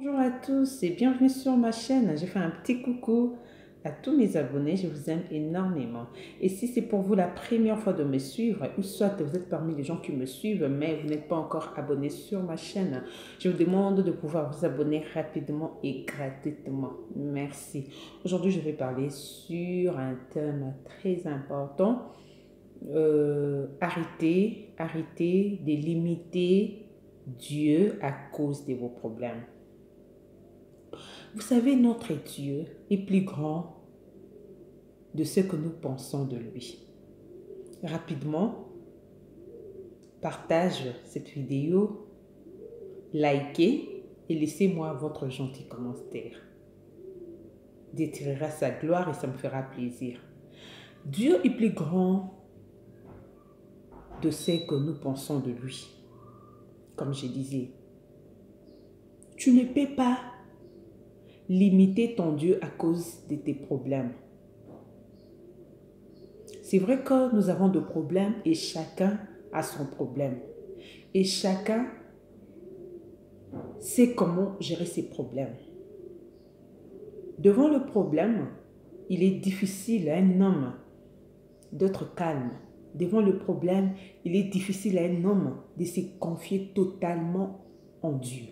Bonjour à tous et bienvenue sur ma chaîne. Je fais un petit coucou à tous mes abonnés, je vous aime énormément. Et si c'est pour vous la première fois de me suivre, ou soit vous êtes parmi les gens qui me suivent, mais vous n'êtes pas encore abonné sur ma chaîne, je vous demande de pouvoir vous abonner rapidement et gratuitement. Merci. Aujourd'hui, je vais parler sur un thème très important. Arrêtez de limiter Dieu à cause de vos problèmes. Vous savez, notre Dieu est plus grand de ce que nous pensons de lui. Rapidement, partage cette vidéo, likez et laissez-moi votre gentil commentaire. Détruira sa gloire et ça me fera plaisir. Dieu est plus grand de ce que nous pensons de lui. Comme je disais, tu ne peux pas limiter ton Dieu à cause de tes problèmes. C'est vrai que nous avons des problèmes et chacun a son problème. Et chacun sait comment gérer ses problèmes. Devant le problème, il est difficile à un homme d'être calme. Devant le problème, il est difficile à un homme de se confier totalement en Dieu.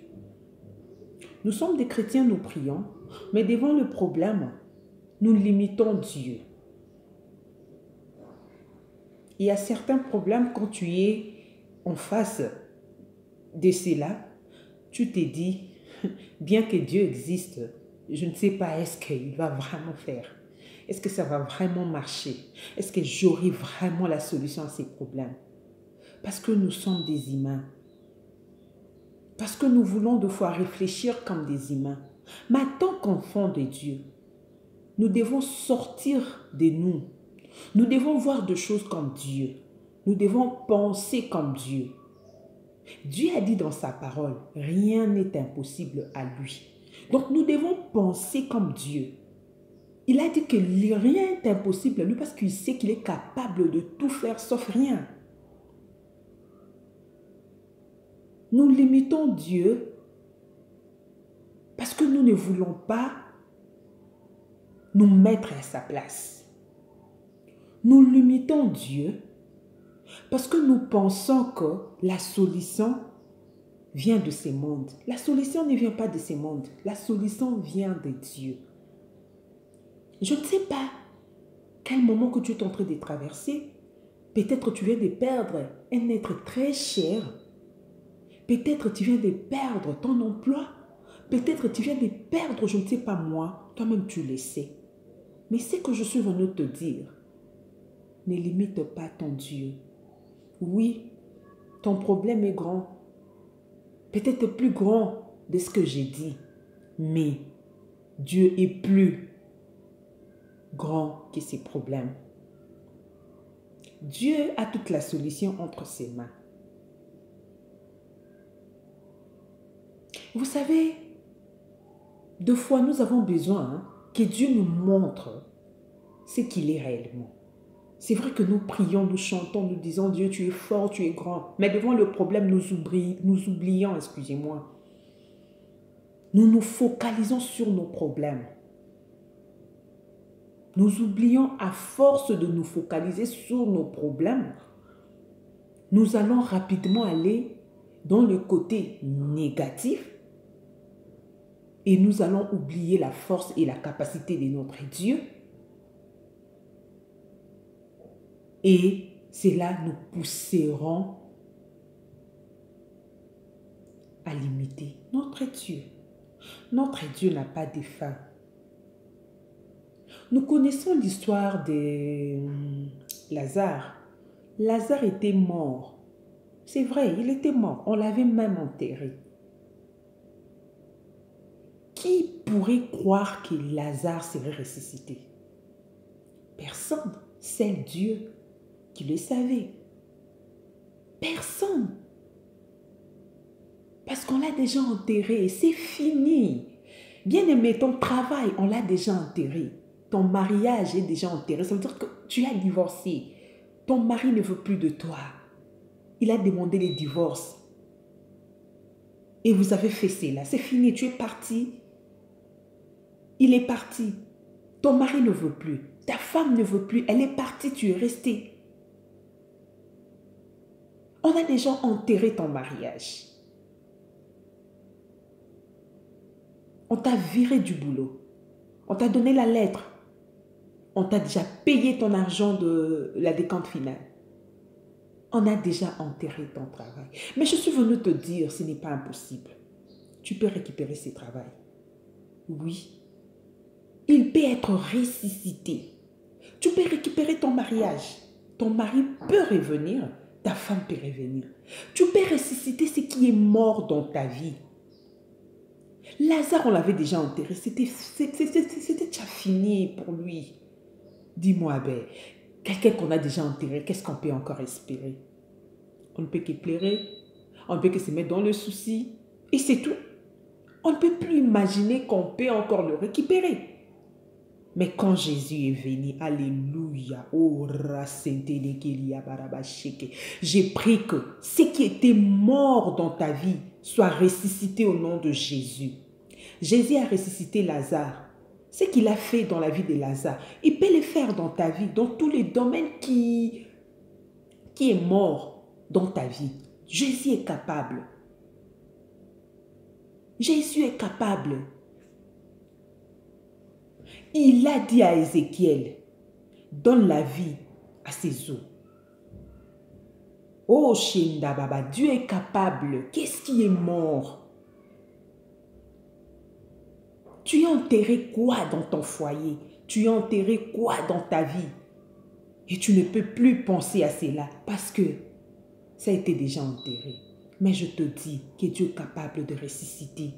Nous sommes des chrétiens, nous prions, mais devant le problème, nous limitons Dieu. Il y a certains problèmes quand tu es en face de cela, tu te dis, bien que Dieu existe, je ne sais pas est-ce qu'il va vraiment faire. Est-ce que ça va vraiment marcher? Est-ce que j'aurai vraiment la solution à ces problèmes? Parce que nous sommes des humains. Parce que nous voulons des fois réfléchir comme des humains. Mais en tant qu'enfants de Dieu, nous devons sortir de nous. Nous devons voir des choses comme Dieu. Nous devons penser comme Dieu. Dieu a dit dans sa parole, rien n'est impossible à lui. Donc nous devons penser comme Dieu. Il a dit que rien n'est impossible à lui parce qu'il sait qu'il est capable de tout faire sauf rien. Nous limitons Dieu parce que nous ne voulons pas nous mettre à sa place. Nous limitons Dieu parce que nous pensons que la solution vient de ces mondes. La solution ne vient pas de ces mondes. La solution vient de Dieu. Je ne sais pas quel moment que tu es en train de traverser. Peut-être tu viens de perdre un être très cher. Peut-être tu viens de perdre ton emploi. Peut-être tu viens de perdre, je ne sais pas moi. Toi-même tu le sais. Mais ce que je suis venu te dire, ne limite pas ton Dieu. Oui, ton problème est grand. Peut-être plus grand de ce que j'ai dit. Mais Dieu est plus grand que ses problèmes. Dieu a toute la solution entre ses mains. Vous savez, deux fois nous avons besoin que Dieu nous montre ce qu'il est réellement. C'est vrai que nous prions, nous chantons, nous disons Dieu, tu es fort, tu es grand. Mais devant le problème, nous oublions, excusez-moi. Nous nous focalisons sur nos problèmes. Nous oublions à force de nous focaliser sur nos problèmes. Nous allons rapidement aller dans le côté négatif et nous allons oublier la force et la capacité de notre Dieu. Et cela nous pousseront à limiter notre Dieu. Notre Dieu n'a pas de fin. Nous connaissons l'histoire de Lazare. Lazare était mort. C'est vrai, il était mort. On l'avait même enterré. Qui pourrait croire que Lazare serait ressuscité? Personne. C'est Dieu qui le savait. Personne. Parce qu'on l'a déjà enterré. C'est fini. Bien-aimé, ton travail, on l'a déjà enterré. Ton mariage est déjà enterré. Ça veut dire que tu as divorcé. Ton mari ne veut plus de toi. Il a demandé le divorce. et vous avez fait cela. C'est fini, tu es parti. Il est parti. Ton mari ne veut plus. Ta femme ne veut plus. Elle est partie, tu es resté. On a déjà enterré ton mariage. On t'a viré du boulot. On t'a donné la lettre. On t'a déjà payé ton argent de la décompte finale. On a déjà enterré ton travail. Mais je suis venue te dire, ce n'est pas impossible. Tu peux récupérer ce travail. Oui. Il peut être ressuscité. Tu peux récupérer ton mariage. Ton mari peut revenir. Ta femme peut revenir. Tu peux ressusciter ce qui est mort dans ta vie. Lazare, on l'avait déjà enterré. C'était déjà fini pour lui. Dis-moi, ben, quelqu'un qu'on a déjà enterré, qu'est-ce qu'on peut encore espérer? On ne peut que pleurer. On ne peut que se mettre dans le souci. Et c'est tout. On ne peut plus imaginer qu'on peut encore le récupérer. Mais quand Jésus est venu, alléluia, j'ai pris que ce qui était mort dans ta vie soit ressuscité au nom de Jésus. Jésus a ressuscité Lazare. Ce qu'il a fait dans la vie de Lazare, il peut le faire dans ta vie, dans tous les domaines qui est mort dans ta vie. Jésus est capable. Jésus est capable. Il a dit à Ézéchiel, donne la vie à ses os. Oh Shinda Baba, Dieu est capable. Qu'est-ce qui est mort? Tu as enterré quoi dans ton foyer? Tu as enterré quoi dans ta vie? Et tu ne peux plus penser à cela parce que ça a été déjà enterré. Mais je te dis que Dieu est capable de ressusciter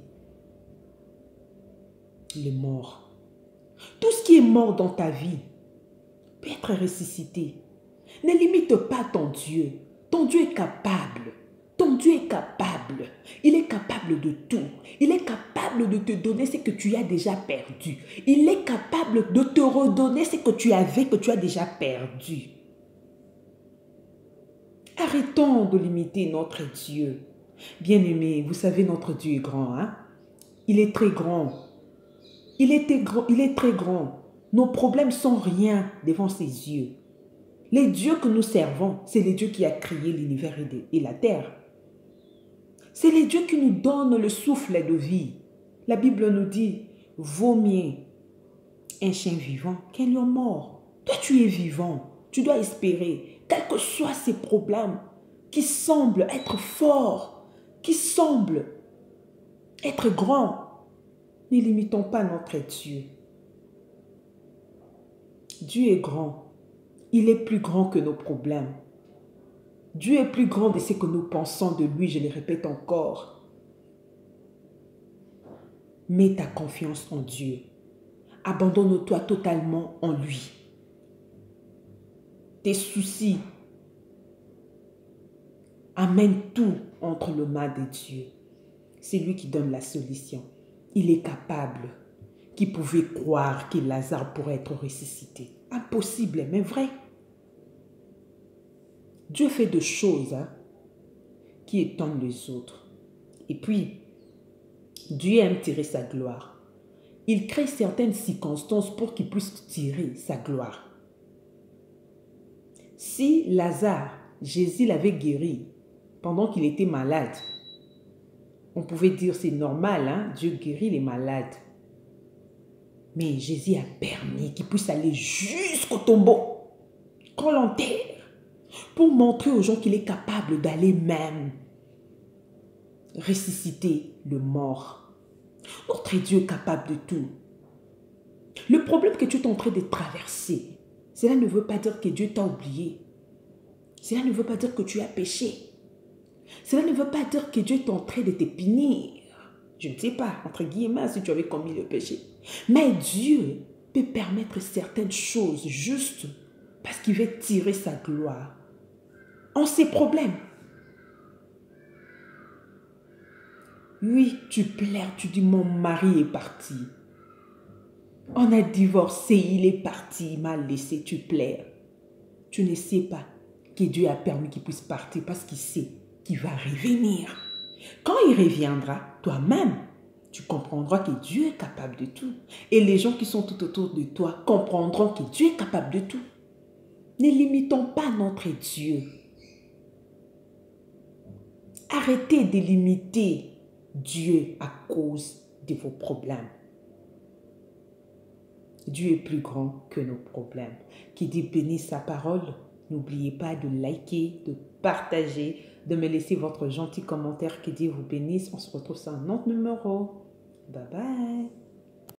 les morts. Tout ce qui est mort dans ta vie peut être ressuscité. Ne limite pas ton Dieu. Ton Dieu est capable. Ton Dieu est capable. Il est capable de tout. Il est capable de te donner ce que tu as déjà perdu. Il est capable de te redonner ce que tu avais, que tu as déjà perdu. Arrêtons de limiter notre Dieu. Bien-aimé, vous savez, notre Dieu est grand. Hein? Il est très grand. Il est très grand. Nos problèmes sont rien devant ses yeux. Les dieux que nous servons, c'est les dieux qui a créé l'univers et la terre. C'est les dieux qui nous donnent le souffle de vie. La Bible nous dit, vaut mieux un chien vivant qu'un lion mort. Toi, tu es vivant. Tu dois espérer, quels que soient ces problèmes qui semblent être forts, qui semblent être grands. Ne limitons pas notre Dieu. Dieu est grand. Il est plus grand que nos problèmes. Dieu est plus grand de ce que nous pensons de lui, je le répète encore. Mets ta confiance en Dieu. Abandonne-toi totalement en lui. Tes soucis, amène tout entre les mains de Dieu. C'est lui qui donne la solution. Il est capable. Qui pouvait croire que Lazare pourrait être ressuscité? Impossible, mais vrai. Dieu fait des choses qui étonnent les autres. Et puis, Dieu aime tirer sa gloire. Il crée certaines circonstances pour qu'il puisse tirer sa gloire. Si Lazare, Jésus l'avait guéri pendant qu'il était malade, on pouvait dire c'est normal, hein? Dieu guérit les malades. Mais Jésus a permis qu'il puisse aller jusqu'au tombeau, qu'on l'enterre, pour montrer aux gens qu'il est capable d'aller même ressusciter le mort. Notre Dieu est capable de tout. Le problème que tu es en train de traverser, cela ne veut pas dire que Dieu t'a oublié. Cela ne veut pas dire que tu as péché. Cela ne veut pas dire que Dieu est en train de te punir. Je ne sais pas, entre guillemets, si tu avais commis le péché. Mais Dieu peut permettre certaines choses juste parce qu'il veut tirer sa gloire en ses problèmes. Oui, tu pleures, tu dis mon mari est parti. On a divorcé, il est parti, il m'a laissé, tu pleures. Tu ne sais pas que Dieu a permis qu'il puisse partir parce qu'il sait qu'il va revenir. Quand il reviendra, toi-même, tu comprendras que Dieu est capable de tout. Et les gens qui sont tout autour de toi comprendront que Dieu est capable de tout. Ne limitons pas notre Dieu. Arrêtez de limiter Dieu à cause de vos problèmes. Dieu est plus grand que nos problèmes. Qui dit bénisse sa parole. N'oubliez pas de liker, de partager, de me laisser votre gentil commentaire. Que Dieu vous bénisse. On se retrouve sur un autre numéro. Bye bye.